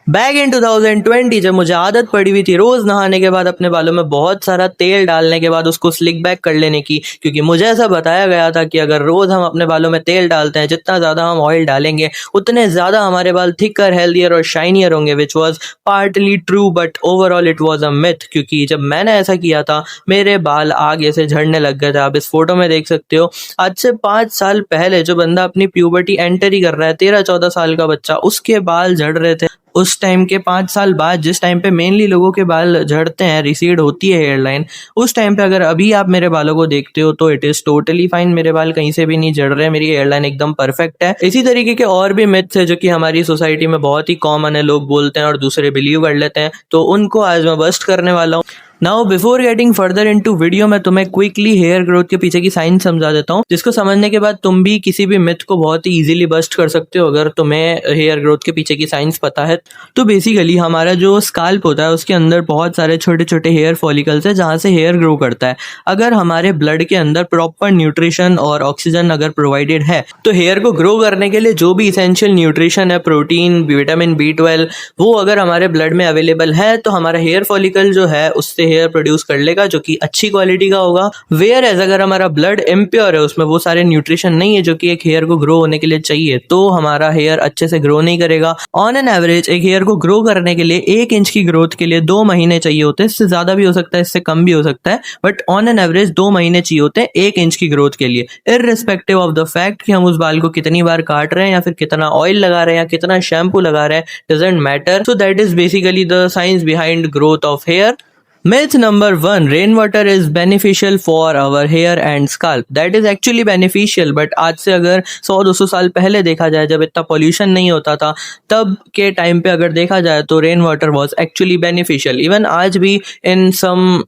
Back in 2020 जब मुझे आदत पड़ी हुई थी रोज नहाने के बाद अपने बालों में बहुत सारा तेल डालने के बाद उसको स्लिक बैक कर लेने की, क्योंकि मुझे ऐसा बताया गया था कि अगर रोज हम अपने बालों में तेल डालते हैं, जितना ज्यादा हम ऑयल डालेंगे उतने ज्यादा हमारे बाल थिकर, हेल्दियर और शाइनियर होंगे, which was partly true but overall it was a myth. क्योंकि जब मैंने ऐसा किया था मेरे बाल आगे से झड़ने लग गए थे। आप इस फोटो में देख सकते हो, आज से 5 साल पहले जो बंदा अपनी प्यूबर्टी एंटर ही कर रहा है, 13-14 साल का बच्चा, उसके बाल झड़ रहे थे। उस टाइम के 5 साल बाद जिस टाइम पे मेनली लोगों के बाल झड़ते हैं, रिसीड होती है हेयरलाइन, उस टाइम पे अगर अभी आप मेरे बालों को देखते हो तो इट इज टोटली फाइन। मेरे बाल कहीं से भी नहीं झड़ रहे, मेरी हेयरलाइन एकदम परफेक्ट है। इसी तरीके के और भी मिथ्स है जो कि हमारी सोसाइटी में बहुत ही कॉमन है, लोग बोलते हैं और दूसरे बिलीव कर लेते हैं, तो उनको आज मैं बस्ट करने वाला हूँ। Now before getting further into video, मैं तुम्हें क्विकली हेयर ग्रोथ के पीछे की साइंस समझा देता हूँ, जिसको समझने के बाद तुम भी किसी भी मिथ को बहुत ही इजीली बस्ट कर सकते हो अगर तुम्हें हेयर ग्रोथ के पीछे की साइंस पता है। तो बेसिकली हमारा जो स्काल्प होता है उसके अंदर बहुत सारे छोटे छोटे हेयर फॉलिकल्स है जहाँ से हेयर ग्रो करता है। अगर हमारे ब्लड के अंदर प्रॉपर न्यूट्रिशन और ऑक्सीजन अगर प्रोवाइडेड है तो हेयर को ग्रो करने के लिए जो भी इसेंशियल न्यूट्रिशन है, प्रोटीन, विटामिन B12, वो अगर हमारे ब्लड में अवेलेबल है तो हमारा हेयर फॉलिकल जो है उससे हेयर प्रोड्यूस कर लेगा, जो कि अच्छी क्वालिटी का होगा। वेयर एज अगर हमारा ब्लड इम्प्योर है, उसमें वो सारे न्यूट्रिशन नहीं है जो कि एक हेयर को ग्रो होने के लिए चाहिए, तो हमारा हेयर अच्छे से ग्रो नहीं करेगा। ऑन एन एवरेज एक हेयर को ग्रो करने के लिए 1 इंच की ग्रोथ के लिए 2 महीने चाहिए होते हैं। इससे ज्यादा भी हो सकता है, इससे कम भी हो सकता है, बट ऑन एन एवरेज 2 महीने चाहिए होते हैं 1 इंच की ग्रोथ के लिए, इररिस्पेक्टिव ऑफ द फैक्ट कि हम उस बाल को कितनी बार काट रहे हैं या फिर कितना ऑयल लगा रहे हैं या कितना शैम्पू लगा रहे हैं, doesn't matter. So that is basically the science behind growth of hair. Myth number 1, rainwater is beneficial for our hair and scalp. That is actually beneficial, but आज से अगर 100-200 साल पहले देखा जाए, जब इतना पॉल्यूशन नहीं होता था, तब के टाइम पे अगर देखा जाए तो rain water was actually beneficial. Even आज भी इन some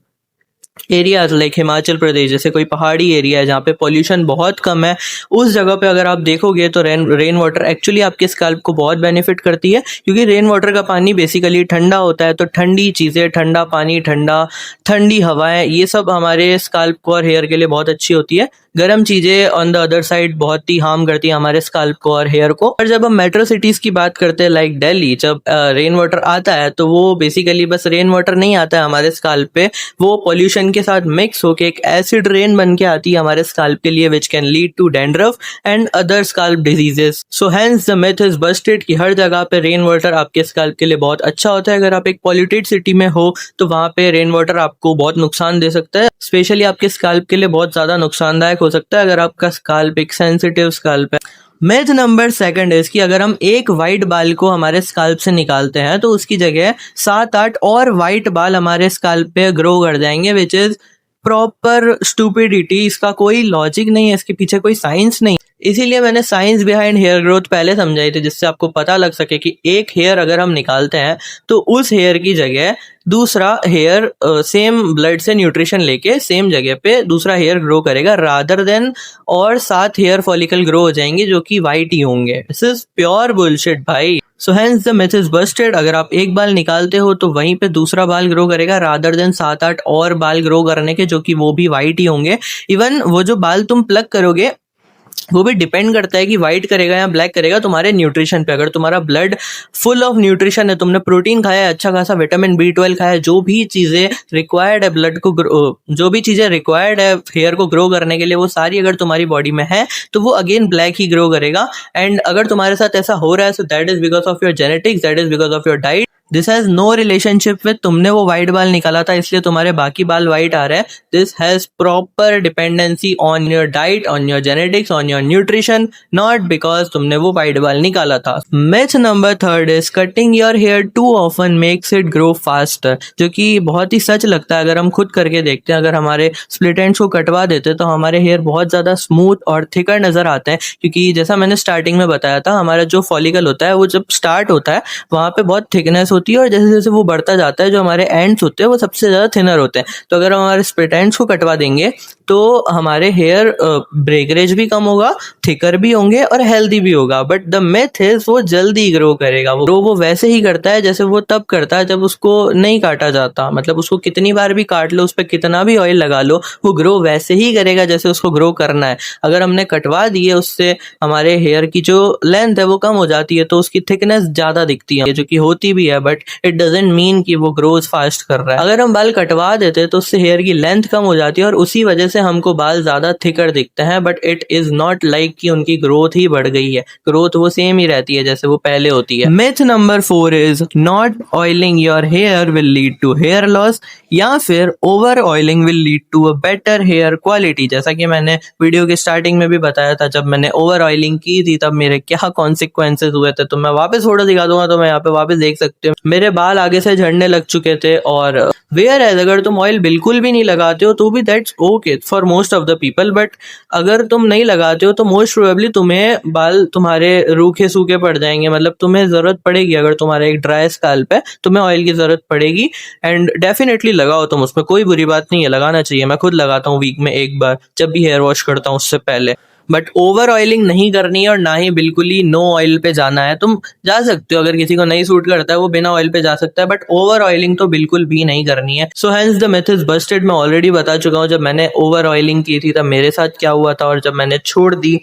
areas like Himachal Pradesh जैसे कोई पहाड़ी एरिया है जहाँ पे पॉल्यूशन बहुत कम है, उस जगह पे अगर आप देखोगे तो रेन वाटर एक्चुअली आपके स्कैल्प को बहुत बेनिफिट करती है, क्योंकि रेन वाटर का पानी बेसिकली ठंडा होता है। तो ठंडी चीज़ें, ठंडा पानी, ठंडी हवाएं, ये सब हमारे स्कैल्प को और हेयर के लिए बहुत अच्छी होती है। गर्म चीज़ें ऑन द अदर साइड बहुत ही हार्म करती है हमारे स्कैल्प को और हेयर को। और जब हम मेट्रो सिटीज़ की बात करते हैं लाइक दिल्ली, जब रेन वाटर आता है तो वो बेसिकली बस रेन वाटर नहीं आता है हमारे स्कैल्प पे, वो पॉल्यूशन के साथ मिक्स होके एक एसिड रेन बन के आती है हमारे स्कैल्प के लिए, which can lead to dandruff and other scalp diseases. So hence the myth is busted कि हर जगह पे रेन वाटर आपके स्कैल्प के लिए बहुत अच्छा होता है। अगर आप एक पॉल्यूटेड सिटी में हो तो वहाँ पे रेन वाटर आपको बहुत नुकसान दे सकता है, स्पेशली आपके स्कैल्प के लिए बहुत ज्यादा नुकसानदायक हो सकता है अगर आपका स्कैल्प एक सेंसिटिव स्कैल्प है। मिथ नंबर 2 इज कि अगर हम एक वाइट बाल को हमारे स्कैल्प से निकालते हैं तो उसकी जगह 7-8 और वाइट बाल हमारे स्कैल्प पे ग्रो कर जाएंगे, विच इज प्रॉपर स्टूपिडिटी। इसका कोई लॉजिक नहीं है, इसके पीछे कोई साइंस नहीं। इसीलिए मैंने साइंस बिहाइंड हेयर ग्रोथ पहले समझाई थी, जिससे आपको पता लग सके कि एक हेयर अगर हम निकालते हैं तो उस हेयर की जगह दूसरा हेयर सेम ब्लड से न्यूट्रिशन लेके सेम जगह पे दूसरा हेयर ग्रो करेगा, रादर देन और 7 हेयर फॉलिकल ग्रो हो जाएंगे जो कि वाइट ही होंगे। दिस इज प्योर बुलशिट भाई। सो hence the myth is Busted. अगर आप एक बाल निकालते हो तो वहीं पे दूसरा बाल ग्रो करेगा, रादर देन 7-8 और बाल ग्रो करने के जो कि वो भी वाइट ही होंगे। इवन वो जो बाल तुम प्लग करोगे वो भी डिपेंड करता है कि व्हाइट करेगा या ब्लैक करेगा तुम्हारे न्यूट्रिशन पे। अगर तुम्हारा ब्लड फुल ऑफ न्यूट्रिशन है, तुमने प्रोटीन खाया है, अच्छा खासा विटामिन B12 खाया है, जो भी चीज़ें रिक्वायर्ड है ब्लड को जो भी चीज़ें रिक्वायर्ड है हेयर को ग्रो करने के लिए, वो सारी अगर तुम्हारी बॉडी में है तो वो अगेन ब्लैक ही ग्रो करेगा। एंड अगर तुम्हारे साथ ऐसा हो रहा है so that is because of your genetics, that is because of your diet. This has no relationship with तुमने वो वाइट बाल निकाला था इसलिए तुम्हारे बाकी बाल वाइट आ रहे हैं। This has proper dependency on your diet, on your genetics, on your nutrition, not because तुमने वो वाइट बाल निकाला था। Myth number 3 is cutting your hair too often makes it grow faster, जो कि बहुत ही सच लगता है अगर हम खुद करके देखते हैं। अगर हमारे स्प्लिट एंड्स को कटवा देते तो हमारे हेयर बहुत ज्यादा स्मूथ और थिकर नजर आते हैं, क्योंकि जैसा मैंने स्टार्टिंग में बताया था, हमारा जो फॉलिकल होता है वो जब स्टार्ट होता है वहां पे बहुत थिकनेस होती है और जैसे जैसे वो बढ़ता जाता है जो हमारे एंड्स होते हैं वो सबसे ज़्यादा थिनर होते हैं। तो अगर हम हमारे स्प्लिट एंड्स को कटवा देंगे तो हमारे हेयर ब्रेकरेज भी कम होगा, थिकर भी होंगे और हेल्दी भी होगा। बट द मिथ इज वो जल्दी ग्रो करेगा, वो वैसे ही करता है जैसे वो तब करता है जब उसको नहीं काटा जाता। मतलब उसको कितनी बार भी काट लो, उस पर कितना भी ऑयल लगा लो, वो ग्रो वैसे ही करेगा जैसे उसको ग्रो करना है। अगर हमने कटवा दिए उससे हमारे हेयर की जो लेंथ है वो कम हो जाती है, तो उसकी थिकनेस ज्यादा दिखती है, जो कि होती भी है, बट इट डजंट मीन कि वो ग्रोज फास्ट कर रहा है। अगर हम बाल कटवा देते तो उससे हेयर की लेंथ कम हो जाती है और उसी वजह से हमको बाल ज्यादा थिकर दिखते हैं, but it is not like कि उनकी ग्रोथ ही बढ़ गई है। ग्रोथ वो सेम ही रहती है जैसे वो पहले होती है। Myth number 4 is not oiling your hair will lead to hair loss, या फिर over oiling will lead to a better hair quality. जैसा कि मैंने वीडियो के स्टार्टिंग में भी बताया था, जब मैंने ओवर ऑयलिंग की थी तब मेरे क्या कॉन्सिक्वेंसेस हुए थे, तो मैं वापस फोटो दिखा दूंगा, तो मैं यहाँ पे वापस देख सकते हो मेरे बाल आगे से झड़ने लग चुके थे। और वेयर एज अगर तुम ऑयल बिल्कुल भी नहीं लगाते हो तो भी that's okay for most of the people, but अगर तुम नहीं लगाते हो तो मोस्ट प्रोबेबली तुम्हें बाल तुम्हारे रूखे सूखे पड़ जाएंगे। मतलब तुम्हें जरूरत पड़ेगी, अगर तुम्हारा एक ड्राई स्कैल्प है तुम्हें ऑयल की जरूरत पड़ेगी, एंड डेफिनेटली लगाओ तुम, उसमें कोई बुरी बात नहीं है, लगाना चाहिए। मैं खुद लगाता हूँ वीक में एक बार, जब भी हेयर वॉश करता हूँ उससे पहले। बट ओवर ऑयलिंग नहीं करनी है और ना ही बिल्कुल ही नो ऑयल पे जाना है। तुम जा सकते हो, अगर किसी को नहीं सूट करता है वो बिना ऑयल पे जा सकता है, बट ओवर ऑयलिंग तो बिल्कुल भी नहीं करनी है। सो hence the myth is Busted. मैं ऑलरेडी बता चुका हूँ जब मैंने ओवर ऑयलिंग की थी तब मेरे साथ क्या हुआ था, और जब मैंने छोड़ दी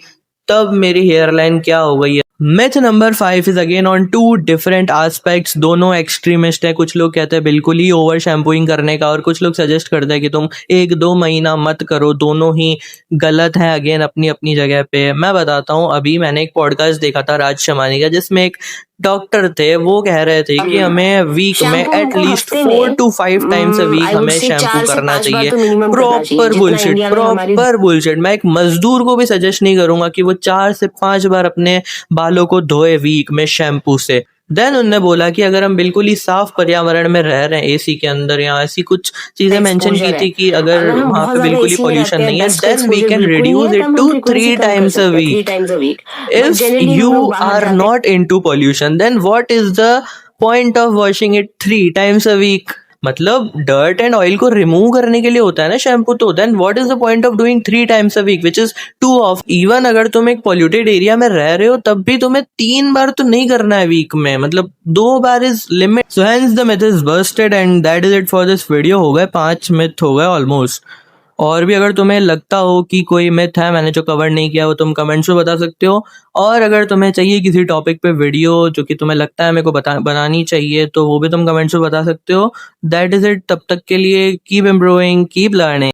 तब मेरी हेयर लाइन क्या हो गई है। Myth number 5 is again on two different aspects. दोनों एक्सट्रीमिस्ट है। कुछ लोग कहते हैं बिल्कुल ही ओवर शैम्पूइंग करने का, और कुछ लोग सजेस्ट करते हैं कि तुम 1-2 महीना मत करो। दोनों ही गलत है अगेन अपनी अपनी जगह पे। मैं बताता हूँ, अभी मैंने एक पॉडकास्ट देखा था राज शमानी का, जिसमें एक डॉक्टर थे, वो कह रहे थे कि हमें वीक में at least 4 to 5 times a week हमें शैम्पू करना चाहिए। Proper bullshit. मैं एक मजदूर को भी सजेस्ट नहीं करूंगा कि वो 4 से 5 बार अपने बालों को धोए वीक में शैम्पू से। देन उनने बोला कि अगर हम बिल्कुल ही साफ पर्यावरण में रह रहे हैं, एसी के अंदर, या ऐसी कुछ चीजें मेंशन की थी कि अगर वहां पे बिल्कुल ही पॉल्यूशन नहीं है, then we can reduce it to 3 times a week. If you are not into pollution, then what is the point of washing it 3 times a week? मतलब डर्ट एंड ऑयल को रिमूव करने के लिए होता है ना शैम्पू, तो then what is the point of doing 3 times a week, which is too off. Even अगर तुम एक पॉल्यूटेड एरिया में रह रहे हो तब भी तुम्हें 3 बार तो नहीं करना है वीक में, मतलब 2 bar is limit. So hence the myth is Busted and that is it for this video. हो गए 5 मिथ हो गए ऑलमोस्ट। और भी अगर तुम्हें लगता हो कि कोई मिथ है मैंने जो कवर नहीं किया वो तुम कमेंट्स में बता सकते हो। और अगर तुम्हें चाहिए किसी टॉपिक पे वीडियो जो कि तुम्हें लगता है मेरे को बनानी चाहिए, तो वो भी तुम कमेंट्स में बता सकते हो। That is it. तब तक के लिए कीप इम्प्रूविंग, कीप लर्निंग।